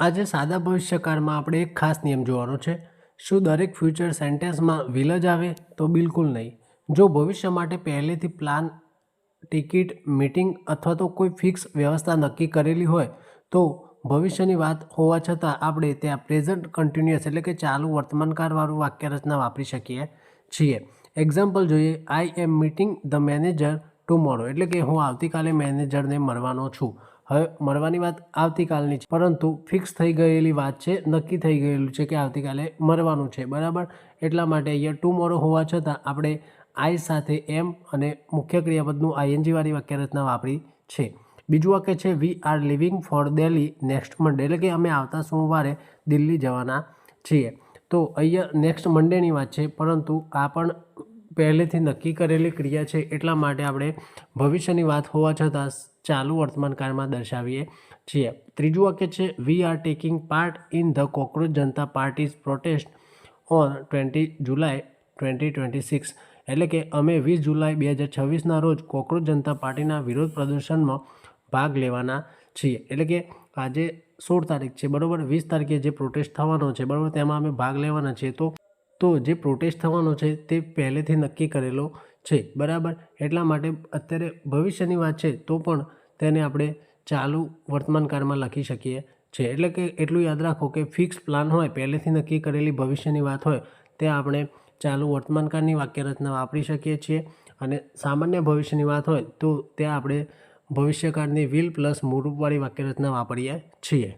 આજે સાદા ભવિષ્યકાળમાં આપણે એક ખાસ નિયમ જોવાનો છે. શું દરેક ફ્યુચર સેન્ટેન્સમાં વિલ જ આવે? તો બિલકુલ નહીં. જો ભવિષ્ય માટે પહેલેથી પ્લાન, ટિકિટ, મીટિંગ અથવા તો કોઈ ફિક્સ વ્યવસ્થા નક્કી કરેલી હોય તો ભવિષ્યની વાત હોવા છતાં આપણે ત્યાં પ્રેઝન્ટ કન્ટિન્યુઅસ એટલે કે ચાલુ વર્તમાનકાળવાળું વાક્યરચના વાપરી શકીએ છીએ. એક્ઝામ્પલ જોઈએ. આઈ એમ મીટિંગ ધ મેનેજર ટુમોરો, એટલે કે હું આવતીકાલે મેનેજરને મળવાનો છું. હવે મળવાની વાત આવતીકાલની છે, પરંતુ ફિક્સ થઈ ગયેલી વાત છે, નક્કી થઈ ગયેલું છે કે આવતીકાલે મળવાનું છે, બરાબર. એટલા માટે અહીંયા ટુમોરો હોવા છતાં આપણે આઈ સાથે એમ અને મુખ્ય ક્રિયાપદનું આઈએનજી વાળી વાક્યરચના વાપરી છે. બીજું વાક્ય છે we are living for Delhi next Monday, એટલે કે અમે આવતા સોમવારે દિલ્હી જવાના છીએ. તો અહીંયા નેક્સ્ટ મંડેની વાત છે, પરંતુ આ પણ પહેલેથી નક્કી કરેલી ક્રિયા છે, એટલા માટે આપણે ભવિષ્યની વાત હોવા છતાં ચાલુ વર્તમાનકાળમાં દર્શાવીએ છીએ. ત્રીજું વાક્ય છે we R taking part in the cockroach Janata parties protest on 20 જુલાઈ 2026, એટલે કે અમે 20 જુલાઈ 2026ના રોજ કોકરોચ જનતા પાર્ટીના વિરોધ પ્રદર્શનમાં ભાગ લેવાના છીએ. એટલે કે આજે 16 તારીખ છે, બરાબર. 20 તારીખે જે પ્રોટેસ્ટ થવાનો છે, બરાબર, તેમાં અમે ભાગ લેવાના છીએ. તો જે પ્રોટેસ્ટ થવાનો છે તે પહેલેથી નક્કી કરેલો છે, બરાબર. એટલા માટે અત્યારે ભવિષ્યની વાત છે તો પણ તેને આપણે ચાલુ વર્તમાનકાળમાં લખી શકીએ છીએ. એટલે કે એટલું યાદ રાખો કે ફિક્સ પ્લાન હોય, પહેલેથી નક્કી કરેલી ભવિષ્યની વાત હોય, ત્યાં આપણે ચાલુ વર્તમાનકાળની વાક્યરચના વાપરી શકીએ છીએ. અને સામાન્ય ભવિષ્યની વાત હોય તો ત્યાં આપણે ભવિષ્યકાળની વિલ પ્લસ મૂળરૂપવાળી વાક્યરચના વાપરીએ છીએ.